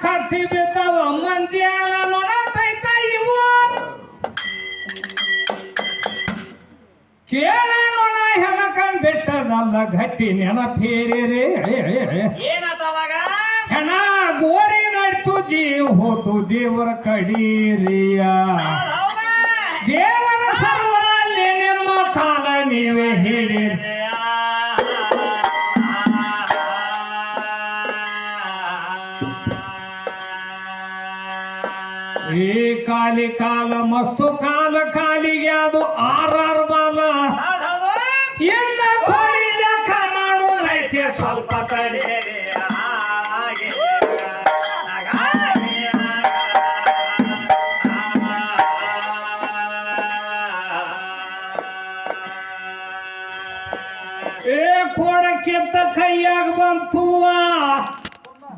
ಖಾತಿ ಬಿದ್ದಾವ ಮಂದಿಯಾಗ ನೋಡತೈತ ಇವ ಕೇಳ ನೋಡ ಹೆಣಕಂಡ್ ಬೆಟ್ಟದಲ್ಲ ಗಟ್ಟಿ ನೆನಪೇರಿ ಏನಾತವಾಗ ಹೆಣ ಗೋರಿ ನಡ್ತು ಜೀವ ಹೋತು ದೇವರ ಕಡೀರಿಯ ದೇವರ ಸರ್ವರಲ್ಲಿ ನಿಮ್ಮ ಕಾಲ ನೀವೇ ಹೇಳಿರಿ ಈ ಕಾಲಿ ಕಾಲ ಮಸ್ತು ಕಾಲ ಕಾಲಿಗೆ ಅದು ಆರಾರು ಬಾಲ ಎಲ್ಲ ಕೋಳಿ ಲೆಕ್ಕ ಮಾಡೋದೈತೆ ಸ್ವಲ್ಪ ತಡೀರಿ ಕೋಡಕ್ಕಿಂತ ಕೈಯಾಗ ಬಂತುವ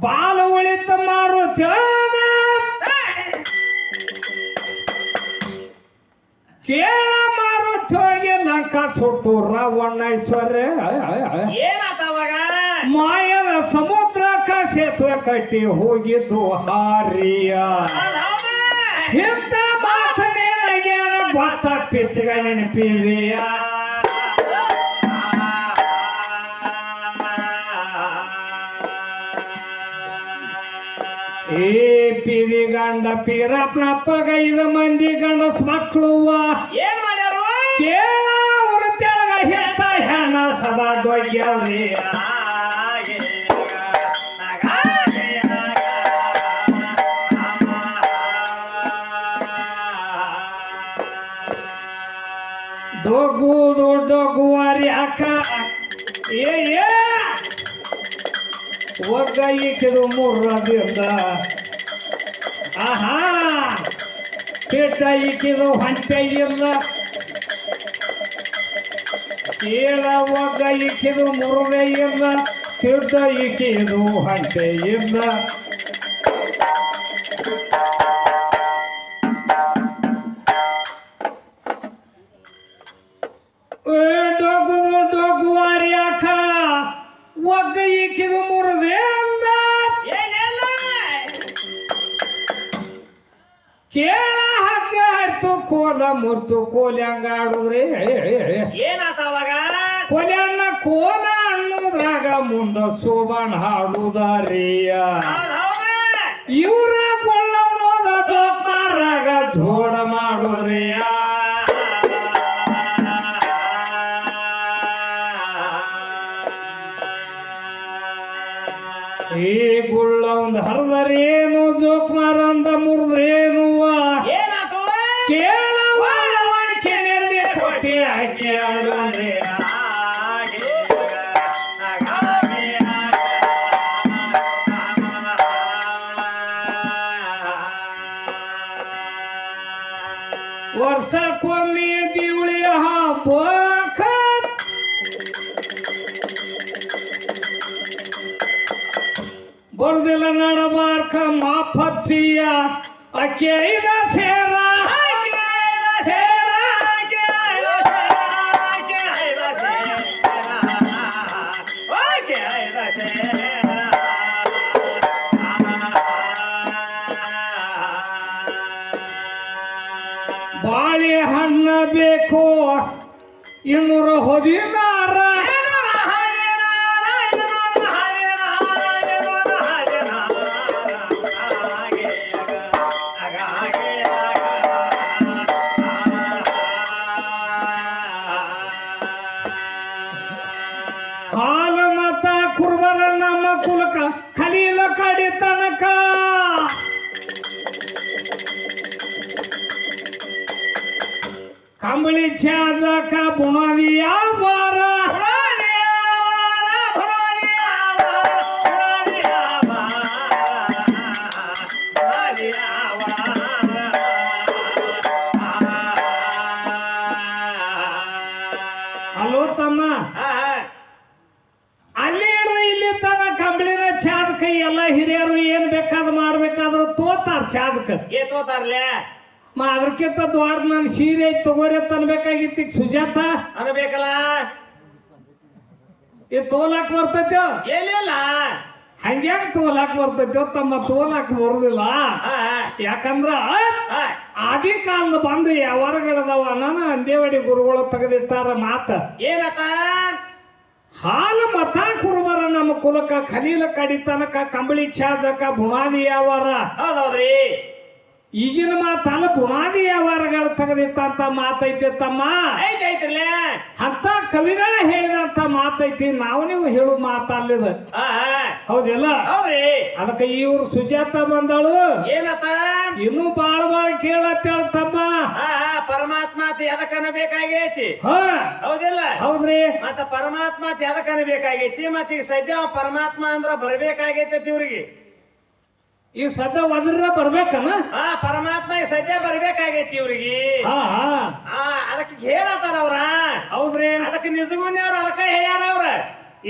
ಬಾಲು ಉಳಿತ ಮಾರು ಕೇಳ ಮಾರು ಹೋಗಿ ಲಂಕ ಸುಟ್ಟು ರಾವಣ್ಣೈಶ್ವರ್ಯ ಏನಾತವಾಗ ಮಾಯದ ಸಮುದ್ರಕ್ಕ ಸೇತುವೆ ಕಟ್ಟಿ ಹೋಗಿದ್ದು ಹಾರಿಯ ಇಂಥ ಮಾತನೇನ ಗೊತ್ತ ಪಿಚ್ಚಗ ನೆನಪಿದೆಯ ಏ ಪಿರಿ ಗಂಡ ಪೀರಪ್ಪನಪ್ಪಗ 5 ಮಂದಿ ಗಂಡಸ್ ಮಕ್ಕಳು ಏನ್ ಮಾಡ್ಯಾರು ಕೇಳ ಅವ್ರ ತೆಳಗ ಹೆತ್ತ ಹೆಣ ಸದಾ ಡೊಯ್ಯವ್ರಿ ಡೊಗ್ಗುದು ಡೊಗ್ಗುವಾರಿ ಅಕ್ಕ ಏ ಒಗ್ಗ ಈಕಿದು ಮುರ್ರದಿಂದ ಆಹಾ ಪೇಟ ಈಕಿದು ಹೊಂಟೆ ಇಲ್ಲ ಕೇಳ ಒಗ್ಗ ಈಕಿದು ಮುರುವೆ ಇಲ್ಲ ಪೇಟ ಈಕಿದು ಹೊಂಟೆ ಇಲ್ಲ ಡೊಗ್ಗುದು ಡೊಗ್ಗುವಾರಿ ಅಕ್ಕ ಒಗ್ಗ ಈಕಿದು ಮುರುದೆ ಅಂದ ಕೇಳ ಹಗ್ಗ ಹರಿತು ಕೋಲ ಮುರ್ತು ಕೋಲಿ ಹಂಗ ಆಡುದ್ರಿ ಏನಾತವಾಗ ಕೋಲಿ ಅಣ್ಣ ಕೋಲ ಅನ್ನೋದ್ರಾಗ ಮುಂದ ಸೋಬಾಣ ಹಾಡುದಾರಿಯ ಇವ್ರ ಕೊಳ್ಳವನೋದ ಜೋಪಾರಾಗ ಜೋಡ ಮಾಡುದ್ರಿಯ ಈ ಗುಳ್ಳ ಒಂದು ಹರಿದರೇನು ಜೋಕ್ ಮಾರಂದ ಮುರಿದ್ರೇನುವ ಏನಾತು ಕೇಳವ ಕೆನೆಯಲ್ಲಿ ಕೊಟ್ಟಿ ಹಾಕಿ ಆಡುವ್ರಿ ವರ್ಷಕ್ಕೊಮ್ಮೆ ದಿವಳಿ ಹಬ್ಬಕ್ಕ ಬರ್ದಿಲ್ಲ ನಡಬಾರ್ಕ ಮಾಫತ್ಸಿಯ ಅಕ್ಕಿ 5 ಸೇರ ಬಾಳೆಹಣ್ಣ ಬೇಕು 216 ಹಾಲ ಮತ ಕುರ್ಬರ ನಮ್ಮ ಕುಲಕ ಕಲೀಲ ಕಡಿ ತನಕ ಕಂಬಳಿ ಛಾಜಕ ಬುಣದಿಯ ವಾರ ಹಲೋ ತಮ್ಮ ಅಲ್ಲಿ ಹಿಡಿದು ಇಲ್ಲಿ ತನ ಕಂಬಳಿನ ಛಾದ ಕೈ ಎಲ್ಲ ಹಿರಿಯರು ಏನ್ ಬೇಕಾದ್ ಮಾಡ್ಬೇಕಾದ್ರು ತೋತಾರ ಚಾಜಕ ತೋತಾರ್ಲೆ ಅದಕ್ಕಿಂತ ದೊಡ್ಡ ನಾನು ಸೀರೆ ಐತ್ ತಗೋರಿ ಅಂತ ಅನ್ಬೇಕಾಗಿತ್ತು ಈಗ ಸುಜಾತ ಅನ್ಬೇಕಲ್ಲ ಇದು ತೋಲಾಕ್ ಬರ್ತೈತೋ ಎಲ್ಲಿಲ್ಲ ಹಂಗ್ಯಾಂಗ ತೋಲಾಕ್ ಬರ್ತೈತೋ ತಮ್ಮ ತೋಲಾಕ್ ಬರುದಿಲ್ಲ ಯಾಕಂದ್ರ ಆದಿ ಕಾಲದ ಬಂದು ವ್ಯವಹಾರಗಳದಾವ ನಾನು ಅಂದೇವಾಡಿ ಗುರುಗಳು ತೆಗೆದಿಟ್ಟಾರ ಮಾತ ಏನತ್ತ ಹಾಲು ಮತ ಕುರುಬರ ನಮ್ಮ ಕುಲಕ ಖಲೀಲ ಕಡಿತನಕ ಕಂಬಳಿ ಚಾಜಕ ಬುನಾದಿ ವ್ಯವಹಾರ ಹೌದೌದ್ರಿ ಈಗಿನ ಮಾತಲ್ಲ ಬುನಾದಿ ವ್ಯವಹಾರಗಳು ತೆಗೆದಿಟ್ಟಂತ ಮಾತೈತಿ ತಮ್ಮ ಐತ್ರಲ್ಲ ಅಂತ ಕವಿಗಳ ಹೇಳಿದಂತ ಮಾತೈತಿ ನಾವು ನೀವು ಹೇಳು ಮಾತಲ್ಲಿದ ಹೌದಿಲ್ಲ ಹೌದ್ರಿ ಅದಕ್ಕೆ ಇವ್ರು ಸುಜಾತ ಬಂದಳು ಏನತ್ತ ಇನ್ನೂ ಬಾಳ ಕೇಳತ್ತೇಳ ತಮ್ಮ ಪರಮಾತ್ಮ ಎದಕ್ಕನ ಬೇಕಾಗೈತಿ ಹ ಹೌದಿಲ್ಲ ಹೌದ್ರಿ ಮತ್ತ ಪರಮಾತ್ಮ ಎದಕ್ಕನ ಬೇಕಾಗೈತಿ ಮತ್ತ ಈಗ ಸದ್ಯ ಪರಮಾತ್ಮ ಅಂದ್ರ ಬರ್ಬೇಕಾಗೈತಿ ಇವ್ರಿಗೆ ಈ ಸದ್ಯ ಒದ್ರ ಬರ್ಬೇಕನ ಪರಮಾತ್ಮ ಈ ಸದ್ಯ ಬರ್ಬೇಕಾಗೈತಿ ಇವ್ರಿಗೆ ಅದಕ್ಕೆ ಹೇಳತ್ತಾರ ಅವ್ರ ಹೌದ್ರಿ ಅದಕ್ಕೆ ನಿಜಗುಣ್ಯವ್ರ ಅದಕ್ಕ ಹೇಳ್ಯಾರ ಅವ್ರ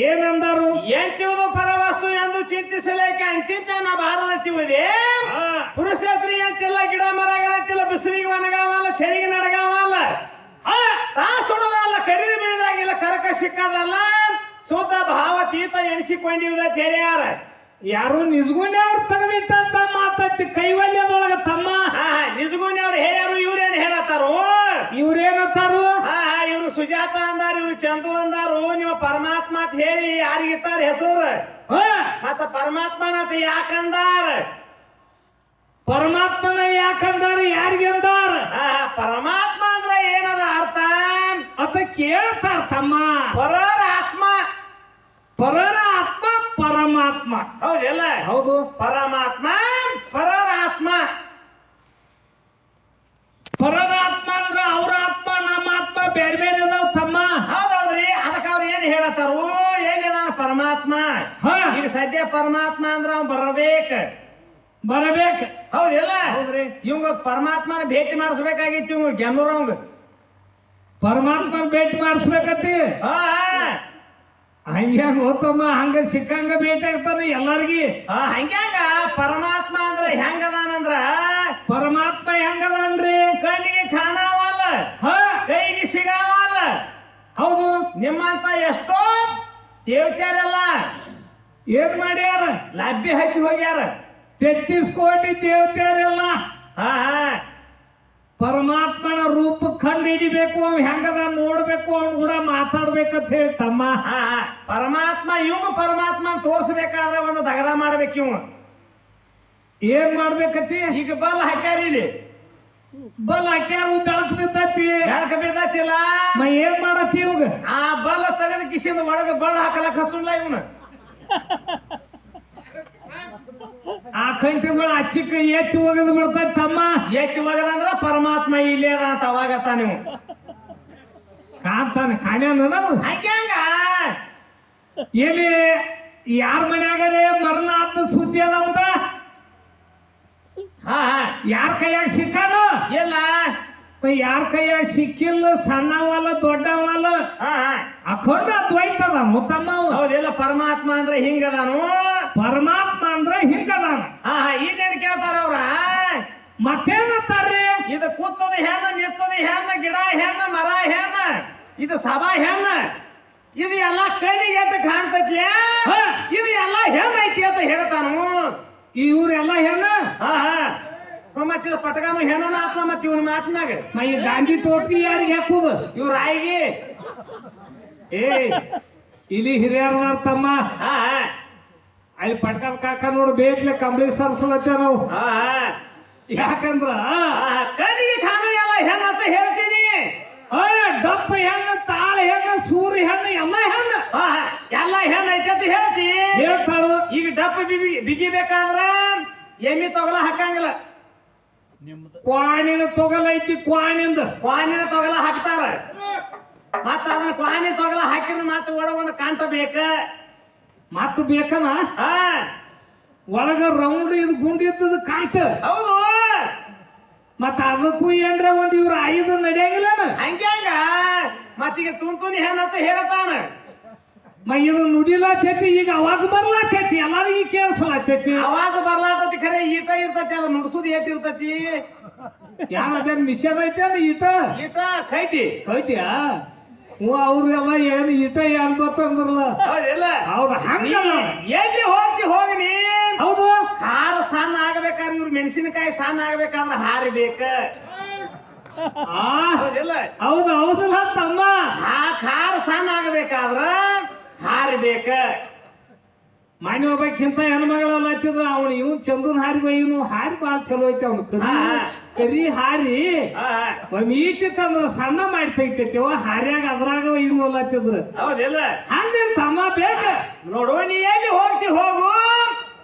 ಏನಂದಾರು ಎಂತಿವುದು ಪರವಸ್ತು ಎಂದು ಚಿಂತಿಸಲೇಕೆ ಅಂತಿಂತ ನಾ ಭಾರತೀವುದೇ ಪುರುಷತ್ರಿ ಅಂತಿಲ್ಲ ಗಿಡ ಮರಗಳಂತಿಲ್ಲ ಬಿಸಿಲಿಗೆ ಒಣಗಾವಲ್ಲ ಚಳಿಗೆ ನಡಗಾವಲ್ಲ ತಾ ಸುಡದಲ್ಲ ಕರಿದು ಬಿಡದಾಗಿಲ್ಲ ಕರಕ ಸಿಕ್ಕದಲ್ಲ ಶುದ್ಧ ಭಾವತೀತ ಎಣಿಸಿಕೊಂಡಿವುದ ಹೇಳ್ಯಾರ ಯಾರು ನಿಜಗುಣ್ಯವ್ರು ತೆಗೆದಿಟ್ಟಂತ ಮಾತೈತಿ ಕೈವಲ್ಯದೊಳಗ ತಮ್ಮ ನಿಜಗುಣ್ಯವ್ರು ಹೇಳ್ಯಾರು ಇವ್ರೇನ್ ಹೇಳತ್ತಾರು ಇವ್ರೇನತ್ತಾರು ಇವ್ರು ಸುಜಾತ ಅಂದಾರ ಇವ್ರು ಚಂದು ಅಂದಾರು ನಿಮ್ಮ ಪರಮಾತ್ಮ ಅಂತ ಹೇಳಿ ಯಾರಿಗಿಟ್ಟಾರ ಹೆಸರು ಮತ್ತ ಪರಮಾತ್ಮನಂತ ಯಾಕಂದಾರ ಪರಮಾತ್ಮನ ಯಾಕಂದಾರ ಯಾರಿಗಂದಾರ ಪರಮಾತ್ಮ ಅಂದ್ರ ಏನದ ಅರ್ಥ ಅತ ಕೇಳ್ತಾರ ತಮ್ಮ ಪರರ ಆತ್ಮ ಪರರ ಆತ್ಮ ಪರಮಾತ್ಮ ಹೌದಿಲ್ಲ ಹೌದು ಪರಮಾತ್ಮ ಪರರ ಆತ್ಮ ಪರರ ಆತ್ಮ ಅಂದ್ರ ಅವ್ರ ಆತ್ಮ ನಮ್ಮ ಆತ್ಮ ಬೇರೆ ಬೇರೆ ಅದಾವ ತಮ್ಮ ಹೌದೌದ್ರಿ ಅದಕ್ಕೆ ಅವ್ರು ಏನ್ ಹೇಳತ್ತಾರು ಏನಿದಾನ ಪರಮಾತ್ಮ ಈಗ ಸದ್ಯ ಪರಮಾತ್ಮ ಅಂದ್ರ ಅವ್ ಬರ್ಬೇಕು ಹೌದಿಲ್ಲ ಹೌದ್ರಿ ಇವಂಗ ಪರಮಾತ್ಮನ ಭೇಟಿ ಮಾಡಿಸ್ಬೇಕಾಗಿತ್ತು ಇವಂಗ ಗೆನ್ನೂರ ಅವಂಗ ಪರಮಾತ್ಮನ ಭೇಟಿ ಮಾಡಿಸ್ಬೇಕತ್ತಿ ಹಂಗ್ಯಾಂಗ ಹೋತಮ್ಮ ಹಂಗ ಸಿಕ್ಕಂಗ ಭೇಟಿ ಆಗ್ತಾನ ಎಲ್ಲಾರ್ಗಿ ಹಂಗ್ಯಾಂಗ ಪರಮಾತ್ಮ ಅಂದ್ರ ಹೆಂಗದಾನಂದ್ರ ಪರಮಾತ್ಮ ಹೆಂಗದನ್ರಿ ಕಣ್ಣಿಗೆ ಕಾಣವಲ್ಲ ಕೈಗೆ ಸಿಗಾವಲ್ಲ ಹೌದು ನಿಮ್ಮಂತ ಎಷ್ಟೋ ದೇವತೆಯರೆಲ್ಲ ಏನ್ ಮಾಡ್ಯಾರ ಲಭ್ಯ ಹಚ್ಚಿ ಹೋಗ್ಯಾರ 33 ಕೋಟಿ ದೇವತೆಯರೆಲ್ಲ ಪರಮಾತ್ಮನ ರೂಪ ಕಂಡು ಹಿಡಿಬೇಕು ಅವ್ ಹೆಂಗದ ನೋಡ್ಬೇಕು ಅವ್ನ ಕೂಡ ಮಾತಾಡ್ಬೇಕಂತ ಹೇಳಿ ತಮ್ಮ ಪರಮಾತ್ಮ ಇವಂಗ ಪರಮಾತ್ಮ ತೋರ್ಸ್ಬೇಕಾದ್ರೆ ಒಂದು ದಗದ ಮಾಡ್ಬೇಕು ಇವ ಏನ್ ಮಾಡ್ಬೇಕತಿ ಈಗ ಬಲ್ ಹಾಕ್ಯಾರ ಇಲ್ಲಿ ಬಲ್ ಹಾಕ್ಯಾರು ಬೆಳಕು ಬಿದ್ದತಿಲ್ಲ ಏನ್ ಮಾಡತ್ತಿ ಇವಾಗ ಆ ಬಲ್ ತೆಗೆದ ಕಿಸಿಂದ ಒಳಗ ಬಲ್ ಹಾಕಲಕ್ ಹಚ್ಚಲ್ಲ ಇವನು ಆ ಕಂಟಿಗಳು ಅಚ್ಚಿಕ್ಕ ಎತ್ತಿ ಒಗದು ಬಿಡ್ತೈತಿ ತಮ್ಮ ಎತ್ತಿ ಒಗದಂದ್ರ ಪರಮಾತ್ಮ ಇಲ್ಲೇ ಅದ ಅಂತ ಅವಾಗತ್ತ ನೀವು ಕಾಣ್ತಾನೆ ಕಾಣ್ಯಾನ ನಾವು ಹಂಗ್ಯಾಂಗ ಎಲ್ಲಿ ಯಾರ ಮನ್ಯಾಗರೆ ಮರಣ ಆದ ಸುದ್ದಿ ಅದಾವಂತ ಯಾರ ಕೈಯಾಗ ಸಿಕ್ಕಾನು ಇಲ್ಲ ಯಾರ ಕೈಯಾಗ ಸಿಕ್ಕಿಲ್ಲ ಸಣ್ಣವಲ್ಲ ದೊಡ್ಡವಲ್ಲ ಅಖಂಡ ದ್ವೈತದ ತಮ್ಮ ಹೌದಿಲ್ಲ ಪರಮಾತ್ಮ ಅಂದ್ರೆ ಹಿಂಗದಾನು ಪರಮಾತ್ಮ ಅಂದ್ರೆ ಹಿಂಗದಾನ ಇನ್ನೇನ್ ಕೇಳ್ತಾರ ಅವ್ರ ಮತ್ತೇನಂತಾರ್ರಿ ಇದು ಕೂತದ ಹೆಣ್ಣ ನಿತ್ತದ ಹೆಣ್ಣ ಗಿಡ ಹೆಣ್ಣ ಮರ ಹೆಣ್ಣ ಇದು ಸಭಾ ಹೆಣ್ಣ ಇದು ಎಲ್ಲ ಕಣ್ಣಿಗೆ ಅಂತ ಕಾಣ್ತೈತಿ ಇದು ಎಲ್ಲ ಹೆಣ್ಣ ಐತಿ ಅಂತ ಹೇಳ್ತಾನು ಇವ್ರೆಲ್ಲ ಹೆಣ್ಣ ಮತ್ತಿದ ಪಟಗಾನು ಹೆಣ್ಣನ ಆತ್ಮ ಮತ್ ಇವನ್ ಮಾತ್ಮ್ಯಾಗ ಈ ಗಾಂಧಿ ತೋಟಿ ಯಾರಿಗೆ ಹಾಕುದು ಇವ್ರ ಆಯಿಗೆ ಇಲ್ಲಿ ಹಿರಿಯರದಾರ ತಮ್ಮ ಅಲ್ಲಿ ಪಟ್ಕದ ಕಾಕ ನೋಡು ಬೇಕ್ಲೆ ಕಂಬಳಿ ಸರ್ಸಲತ್ತೆ ನಾವು ಯಾಕಂದ್ರ ಕಣ್ಣಿಗೆ ಕಾಣು ಎಲ್ಲ ಹೆಣ್ಣು ಅಂತ ಹೇಳ್ತೀನಿ ದಪ್ಪ ಹೆಣ್ಣು ತಾಳ ಹೆಣ್ಣು ಸೂರ್ಯ ಹೆಣ್ಣು ಎಲ್ಲ ಹೆಣ್ಣು ಎಲ್ಲ ಹೆಣ್ಣು ಐತೆ ಅಂತ ಹೇಳ್ತಿ ಹೇಳ್ತಾಳು ಈಗ ದಪ್ಪ ಬಿಗಿಬೇಕಾದ್ರ ಎಮ್ಮಿ ತೊಗಲ ಹಾಕಂಗಿಲ್ಲ ಕ್ವಾಣಿನ ತೊಗಲೈತಿ ಕ್ವಾಣಿಂದ ತೊಗಲ ಹಾಕ್ತಾರ ಮತ್ತ ಅದನ್ನ ಕ್ವಾಣಿ ತೊಗಲ ಹಾಕಿದ್ರೆ ಮತ್ತೆ ಒಳಗ ಒಂದು ಕಾಂಟ ಬೇಕ ಮತ್ತ ಬೇಕನ ಒಳಗ ರೌಂಡ್ ಇದು ಗುಂಡಿ ಇದ್ದದ ಕಾಂಟ ಹೌದು ಮತ್ತ ಅದಕ್ಕೂ ಏನ್ರ ಒಂದ್ ಇವ್ರ 5 ನಡೆಯಂಗಿಲ್ಲ ಹಂಗ್ಯಾಂಗ ಮತ್ತೀಗ ತುಂತುನಿ ಹೆಣ್ಣು ಅಂತ ಹೇಳ್ತಾನ ಇದು ನುಡಿಲಾತೈತಿ ಈಗ ಅವಾಜ್ ಬರ್ಲಾತೈತಿ ಎಲ್ಲಾರಿಗೂ ಕೇಳಿಸ್ಲಾತೈತಿ ಅವಾಜ ಬರ್ಲಾತತಿ ಖರೆ ಈಟ ಇರ್ತತಿ ಅದು ನುಡ್ಸುದು ಏಟ್ ಇರ್ತತಿ ಯಾನದೇನ್ ಮಿಷನ್ ಐತೆ ಈಟ ಈಟ ಕೈಟಿ ಕೈಟ್ಯಾ ಹ್ಞೂ ಅವ್ರೆಲ್ಲ ಏನು ಈಟ ಏನ್ ಬರ್ತಂದ್ರಲ್ಲ ಹೌದಿಲ್ಲ ಹೌದು ಹಂಗ ಎಲ್ಲಿ ಹೋಗಿ ನೀ ಹೌದು ಖಾರ ಸಣ್ಣ ಆಗ್ಬೇಕಾದ್ರೆ ಇವ್ರು ಮೆಣಸಿನಕಾಯಿ ಸಣ್ಣ ಆಗ್ಬೇಕಾದ್ರೆ ಹಾರಿ ಬೇಕ ಹೌದಿಲ್ಲ ಹೌದು ಹೌದಲ್ಲ ತಮ್ಮ ಆ ಖಾರ ಸಣ್ಣ ಆಗ್ಬೇಕಾದ್ರ ಹಾರಿ ಬೇಕ ಮನೆ ಒಬ್ಬಕ್ಕಿಂತ ಹೆಣ್ಮಗಳಲ್ಲ ಹತ್ತಿದ್ರ ಅವನು ಇವ್ ಚಂದನ್ ಹಾರಿ ಇವನು ಹಾರಿ ಬಾಳ ಚಲೋ ಐತಿ ಅವ್ನು ಕರಿ ಹಾರಿ ಈಟಿತ್ತಂದ್ರ ಸಣ್ಣ ಮಾಡಿ ತೆಗಿತೈತಿವ ಹಾರ್ಯಾಗ ಅದ್ರಾಗ ಇವ್ ಅಲ್ಲತ್ತಿದ್ರು ಹೌದಿಲ್ಲ ಹಂಗೇನ್ ತಮ್ಮ ಬೇಕ ನೋಡು ನೀ ಎಲ್ಲಿ ಹೋಗು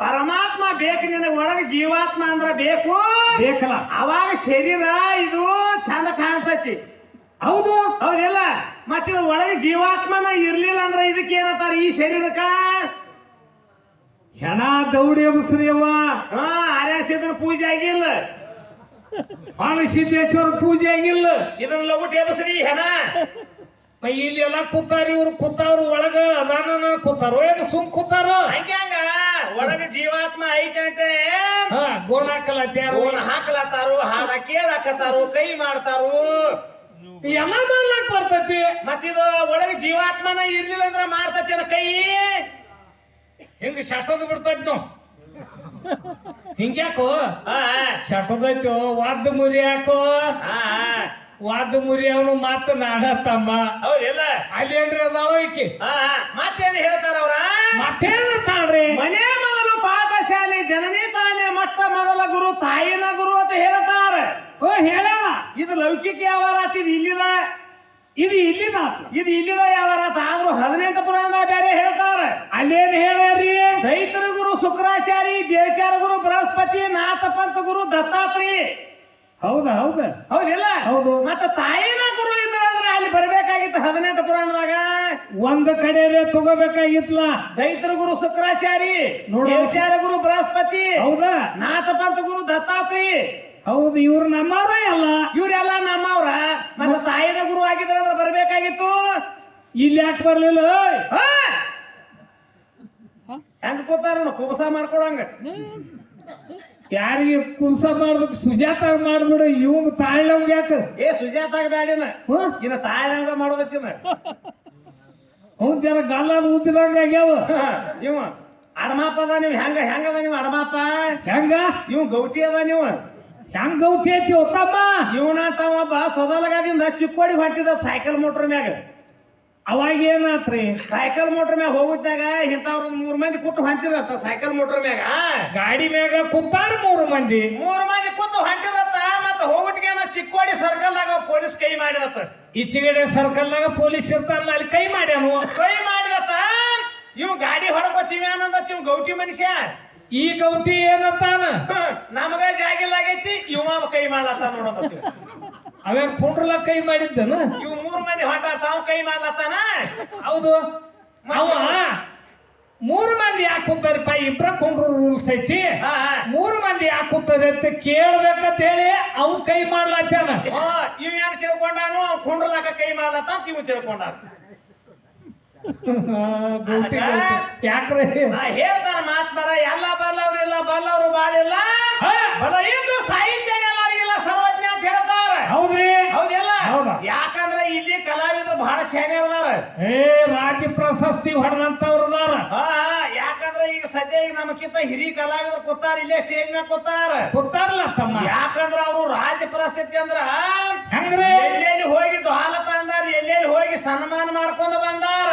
ಪರಮಾತ್ಮ ಬೇಕು ನಿನಗೆ ಒಳಗೆ ಜೀವಾತ್ಮ ಅಂದ್ರ ಬೇಕು ಬೇಕಲ್ಲ ಅವಾಗ ಶರೀರ ಇದು ಚಂದ ಕಾಣ್ತೈತಿ ಹೌದು ಹೌದಿಲ್ಲ ಮತ್ತಿದ ಒಳಗೆ ಜೀವಾತ್ಮನ ಇರ್ಲಿಲ್ಲ ಅಂದ್ರ ಇದಕ್ಕೆ ಏನಂತಾರ ಈ ಶರೀರಕ್ಕ ಹೆಣ ದೌಡಿ ಎಬ್ಸ್ರಿಯವ್ವ ಆರ್ಯಸಿದ್ದನ ಪೂಜೆ ಆಗಿಲ್ಲ ಸಿದ್ದೇಶ್ವರ ಪೂಜೆ ಆಗಿಲ್ಲ ಇದನ್ನ ಲಗುಟ್ ಎಬ್ಸ್ರಿ ಹೆಣ ಇಲ್ಲಿ ಎಲ್ಲ ಕೂತಾರ ಇವ್ರು ಕೂತಾವ್ರು ಒಳಗ ಅದಾನ ಕೂತಾರೋ ಏನು ಸುಮ್ ಕೂತಾರೋ ಹಂಗ ಒಳಗೆ ಜೀವಾತ್ಮ ಐತಂತೆ ಗೋಣ ಹಾಕಲತ್ಯಾರು ಹಾಕಲತ್ತಾರು ಹಾಡ ಕೇಳಾಕತ್ತಾರು ಕೈ ಮಾಡ್ತಾರು ಎಲ್ಲ ಮಾಡ್ಲಾಕ್ ಬರ್ತೈತಿ ಮತ್ತಿದು ಒಳಗೆ ಜೀವಾತ್ಮನ ಇರ್ಲಿಲ್ಲ ಅಂದ್ರ ಮಾಡ್ತೈತಿ ಕೈ ಹಿಂಗ ಶಟದ್ ಬಿಡ್ತೈತಿ ನಾವು ಹಿಂಗ್ಯಾಕೋ ಶಟದೈತೋ ವಾದ್ದ ಮುರಿ ಯಾಕೋ ವಾದ್ದ ಮುರಿ ಅವನು ಮಾತು ನಾಡ ತಮ್ಮ ಹೌದಿಲ್ಲ ಅಲ್ಲಿ ಏನ್ರಿ ಅದಾಳೋ ಈಕಿ ಮತ್ತೇನು ಹೇಳ್ತಾರ ಅವ್ರ ಮತ್ತೇನಂತಾಳ್ರಿ ಮನೆ ಮೊದಲು ಪಾಠಶಾಲೆ ಜನನಿ ತಾನೇ ಮೊಟ್ಟ ಮೊದಲ ಗುರು ತಾಯಿನ ಗುರು ಅಂತ ಹೇಳ್ತಾರ ಹೇಳ ಇದು ಲೌಕಿಕ ವ್ಯವಹಾರ ಇದು ಇಲ್ಲಿದ ಇದು ಇಲ್ಲಿದ ವ್ಯವಹಾರ ಆದ್ರೂ 18 ಪುರಾಣ ಬೇರೆ ಹೇಳ್ತಾರ ಅಲ್ಲೇನ್ ಹೇಳ್ಯಾರಿ ದೈತರ ಗುರು ಶುಕ್ರಾಚಾರಿ ದೇವಚಾರ ಗುರು ಬೃಹಸ್ಪತಿ ನಾಥಪಂಥ ಗುರು ದತ್ತಾತ್ರೇಯ ಹೌದಿಲ್ಲ ಹೌದು ಮತ್ತ ತಾಯಿನ ಗುರು ಇದ್ರಂದ್ರ ಅಲ್ಲಿ ಬರ್ಬೇಕಾಗಿತ್ತು 18 ಪುರಾಣದಾಗ ಒಂದ್ ಕಡೆ ತಗೋಬೇಕಾಗಿತ್ಲ ದೈತರ ಗುರು ಶುಕ್ರಾಚಾರಿ ದೇವಚಾರ ಗುರು ಬೃಹಸ್ಪತಿ ಹೌದಾ ನಾಥಪಂಥ ಗುರು ದತ್ತಾತ್ರೇಯ ಹೌದು ಇವ್ರು ನಮ್ಮವ್ರ ಅಲ್ಲ ಇವ್ರೆಲ್ಲ ನಮ್ಮವ್ರ ಮತ್ತ ತಾಯಿನ ಗುರು ಆಗಿದ್ರಂದ್ರ ಬರ್ಬೇಕಾಗಿತ್ತು ಇಲ್ಲಿ ಯಾಕೆ ಬರ್ಲಿಲ್ಲ ಹೆಂಗ ಕೂತಾರ ಕುಬಸ ಮಾಡ್ಕೊಳಂಗ ಯಾರಿಗೆ ಕುಲ್ಸ ಮಾಡ್ಬೇಕು ಸುಜಾತ ಮಾಡ್ಬಿಡು ಇವಂಗ ತಾಳ್ನವ್ಗ ಯಾಕ ಸುಜಾತಾಗ ಬ್ಯಾಡಿನ ಇನ್ನ ತಾಳ್ನಂಗ ಮಾಡೋದಕ್ಕಿನ ಅವ್ನ್ ಜರ ಗಲ್ಲದ ಉದ್ದಿದಂಗ ಆಗ್ಯಾವ ಇವ ಅಡಮಾಪ ಅದ ನೀವು ಹೆಂಗದ ನೀವು ಅಡಮಾಪ ಹೆಂಗ ಇವ್ ಗೌಟಿ ಅದ ನೀವು ಹೆಂಗ್ ಗೌಟಿ ಐತಿ ಒತ್ತಮ್ಮ ಇವನಂತ ಒಬ್ಬ ಸೊದಲಗಾದಿಂದ ಚಿಕ್ಕೋಡಿ ಹೊಂಟಿದ ಸೈಕಲ್ ಮೋಟರ್ ಮ್ಯಾಗ ಅವಾಗ ಏನಾತ್ರಿ ಸೈಕಲ್ ಮೋಟರ್ ಮ್ಯಾಗ ಹೋಗುತ್ತಾಗ ಇಂಥವ್ರ 3 ಮಂದಿ ಕೂತು ಹೊಂಟಿರತ್ತ ಸೈಕಲ್ ಮೋಟರ್ ಮ್ಯಾಗ ಗಾಡಿ ಮ್ಯಾಗ ಕೂತಾರ 3 ಮಂದಿ ಕೂತು ಹೊಂಟಿರತ್ತ ಮತ್ತ ಹೋಗುಟ್ಗೆ ಚಿಕ್ಕೋಡಿ ಸರ್ಕಲ್ದಾಗ ಪೊಲೀಸ್ ಕೈ ಮಾಡಿದತ್ತ ಈಚೆಗಡೆ ಸರ್ಕಲ್ನಾಗ ಪೊಲೀಸ್ ಇರ್ತಾರಲ್ಲ ಅಲ್ಲಿ ಕೈ ಮಾಡ್ಯಾನು ಕೈ ಮಾಡಿದತ್ತ ಇವ್ ಗಾಡಿ ಹೊಡಕೋತೀವಿ ಅನ್ನೋದತ್ತ ಇವ್ ಗೌಟಿ ಮನುಷ್ಯ ಈ ಗೌಟಿ ಏನಂತಾನ ನಮಗ ಜಾಗಿಲ್ಲಾಗೈತಿ ಇವ ಕೈ ಮಾಡ್ಲತ್ತ ನೋಡೋದತ್ತ ಅವೇನ್ ಕುಂಡ್ರಲ್ಲ ಕೈ ಮಾಡಿದ್ದನ ಇವ್ 3 ಮಂದಿ ಹೊಂಟ ತಾವ್ ಕೈ ಮಾಡ್ಲತ್ತಾನ ಹೌದು ಅವ 3 ಮಂದಿ ಯಾಕೆ ಕೂತಾರಪ್ಪ ಇಬ್ರ ಕುಂಡ್ರು ರೂಲ್ಸ್ ಐತಿ 3 ಮಂದಿ ಯಾಕೆ ಕೂತಾರೆ ಅಂತ ಕೇಳ್ಬೇಕಂತ ಹೇಳಿ ಅವ್ ಕೈ ಮಾಡ್ಲತ್ತಾನ ಇವ್ ಏನ್ ತಿಳ್ಕೊಂಡಾನು ಅವ್ ಕುಂಡ್ರಲಾಕ ಕೈ ಮಾಡ್ಲತ್ತ ಅಂತ ಇವ್ ತಿಳ್ಕೊಂಡಾನ ಯಾಕ್ರೆ ಹೇಳ್ತಾರ ಮಾತ್ಮರ ಎಲ್ಲ ಬಲ್ಲವ್ರು ಬಾಳಿಲ್ಲ ಬಲ ಇದು ಸಾಹಿತ್ಯ ಎಲ್ಲರಿಗಿಲ್ಲ ಸರ್ವಜ್ಞ ಅಂತ ಹೇಳ್ತಾರ ಹೌದ್ರಿ ಹೌದಿಲ್ಲ ಯಾಕಂದ್ರ ಇಲ್ಲಿ ಕಲಾವಿದ್ರು ಬಹಳ ಶಾನೆ ಅದಾರ ರಾಜ್ಯ ಪ್ರಶಸ್ತಿ ಹೊಡೆದಂತವ್ರು ಅದಾರ ಯಾಕಂದ್ರ ಈಗ ಸದ್ಯ ಈಗ ನಮಗಿಂತ ಹಿರಿಯ ಕಲಾವಿದ್ರು ಕೂತಾರ ಇಲ್ಲೇ ಸ್ಟೇಜ್ ಮ್ಯಾಗ ಕೂತಾರಲ್ಲ ತಮ್ಮ ಯಾಕಂದ್ರ ಅವ್ರು ರಾಜ್ಯ ಪ್ರಶಸ್ತಿ ಅಂದ್ರ ಹೆಂಗ್ರಿ ಎಲ್ಲೆಲ್ಲಿ ಹೋಗಿ ಡಾಲ ತಂದಾರ ಎಲ್ಲೆಲ್ಲಿ ಹೋಗಿ ಸನ್ಮಾನ ಮಾಡ್ಕೊಂಡ ಬಂದಾರ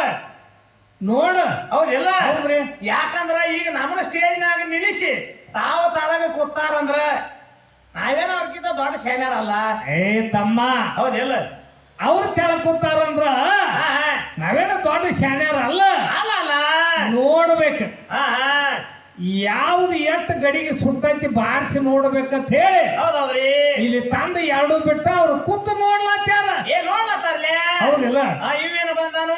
ನೋಡ ಹೌದಿಲ್ಲ ಹೌದ್ರಿ ಯಾಕಂದ್ರ ಈಗ ನಮ್ಮನ್ನ ಸ್ಟೇಜ್ ಮ್ಯಾಗ ನಿಲ್ಲಿಸಿ ತಾವು ತಳಗ ಕೂತಾರಂದ್ರ ನಾವೇನ ಅವ್ರಕ್ಕಿಂತ ದೊಡ್ಡ ಸೈನ್ಯರ್ ಅಲ್ಲ ತಮ್ಮ ಹೌದಿಲ್ಲ ಅವ್ರು ತೆಳ ಕೂತಾರಂದ್ರ ನಾವೇನ ದೊಡ್ಡ ಶಾಣ್ಯಾರ ಅಲ್ಲ ನೋಡ್ಬೇಕು ಯಾವ್ದು ಎಟ್ಟು ಗಡಿಗೆ ಸುಟ್ಟೈತಿ ಬಾರಿಸಿ ನೋಡ್ಬೇಕಂತ ಹೇಳಿ ಹೌದೌದ್ರಿ ಇಲ್ಲಿ ತಂದು 2 ಬಿಟ್ಟ ಅವ್ರು ಕೂತು ನೋಡ್ಲತ್ತಾರ ನೋಡ್ಲತ್ತಾರ್ಲೆ ಹೌದಿಲ್ಲ ಇವೇನು ಬಂದಾನು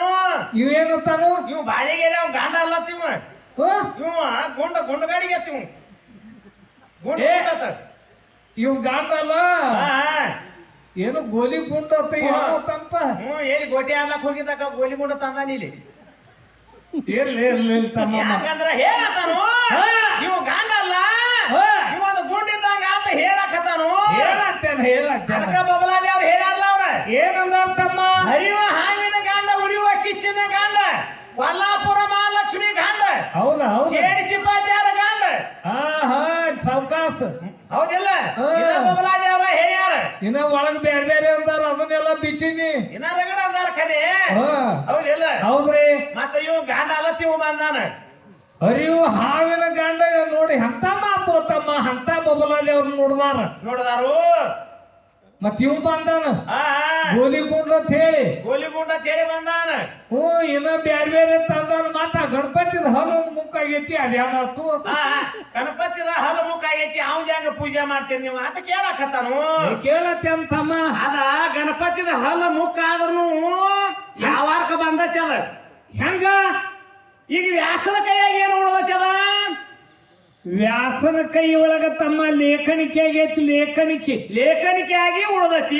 ಇವೇನಂತಾನು ಇವ್ ಬಾಳಿಗೆರೆ ಅವ್ ಗಾಂಡ ಅಲ್ಲತ್ತಿವ ಇವ ಗುಂಡಗಾಡಿಗೆ ಅತ್ತಿವ್ ಇವ್ ಗಾಂಡ ಅಲ್ಲ ಏನು ಗೋಲಿ ಗುಂಡ ತಂಪ ಎಲ್ಲಿ ಗೋಟಿ ಆಡ್ಲಕ್ ಹೋಗಿದ್ದಕ್ಕ ಗೋಲಿ ಗುಂಡ ತಂದಾನ ಇಲ್ಲಿ ಇರ್ಲಿ ತಮ್ಮ ಯಾಕಂದ್ರ ಹೇಳತ್ತಾನು ಹಾ. ಇವು ಗಂಡ ಅಲ್ಲ ಹಾ. ಇವ ಒಂದು ಗುಂಡಿದ್ದಂಗ ಆತ ಹೇಳಕತ್ತಾನು ಹೇಳತ್ತೇನ ಅದಕ್ಕ ಬಬಲಾದಿ ಅವ್ರು ಹೇಳ್ಯಾರಲ್ಲ ಅವ್ರ ಏನಂದ ತಮ್ಮ ಹರಿವ ಹಾವಿನ ಗಂಡ ಉರಿಯುವ ಕಿಚ್ಚಿನ ಗಂಡ ಕೊಲ್ಲಾಪುರ ಮಹಾಲಕ್ಷ್ಮಿ ಗಂಡ ಹೌದಾ ಚೇಡಿ ಚಿಪ್ಪಾಚಾರ ಗಂಡ ಹಾ ಸಾವಕಾಶ ಹೌದಿಲ್ಲ ಹಾ. ಇದ ಬಬಲಾದಿ ಅವ್ರ ಹೇಳ್ಯಾರ ಇನ್ನ ಒಳಗ್ ಬೇರೆ ಅಂದಾರ ಅದನ್ನೆಲ್ಲ ಬಿಟ್ಟಿನಿ ಇನ್ನ ರಗಡ ಅಂದಾರ ಖರೆ ಹಾ ಹೌದಿಲ್ಲ ಹೌದ್ರಿ ಮತ್ತ ಇವ್ ಗಂಡ ಅಲ್ಲತ್ತಿವ್ ಬಂದಾನ ಅರಿವು ಹಾವಿನ ಗಂಡ ನೋಡಿ ಅಂತ ಮಾತು ತಮ್ಮ ಅಂತ ಬಬಲಾದಿ ಅವ್ರ ನೋಡ್ದಾರ ನೋಡದಾರು ಮತ್ ಇವ್ ಬಂದಾನ ಆ ಗೋಲಿಗುಂಡ ಅಂತ ಹೇಳಿ ಗೋಲಿಗುಂಡ ಚೇಡಿ ಬಂದಾನ ಇನ್ನ ಬೇರೆ ತಂದಾನ ಮತ್ತ ಗಣಪತಿದ ಹನ್ನೊಂದು ಮುಖ ಆಗೈತಿ ಅದೇನಾತು ಆ ಗಣಪತಿದ ಹಲ ಮುಖ ಆಗೈತಿ ಅವ್ದ ಹೆಂಗ ಪೂಜೆ ಮಾಡ್ತೀರಿ ನೀವು ಅಂತ ಕೇಳಾಕತ್ತಾನು ಕೇಳತ್ತೇನ್ ತಮ್ಮ ಅದ ಗಣಪತಿದ ಹಲ ಮುಖ ಆದ್ರೂ ಯಾವಾರ್ಕ ಬಂದೈತಿ ಅದ ಹೆಂಗ ಈಗ ವ್ಯಾಸನ ಕೈಯಾಗ ಏನು ಉಳ್ದೈತಿ ಅದ ವ್ಯಾಸನ ಕೈ ಒಳಗ ತಮ್ಮ ಲೇಖನಿಕೆ ಆಗೈತಿ ಲೇಖನಿಕೆ ಆಗಿ ಉಳ್ದೈತಿ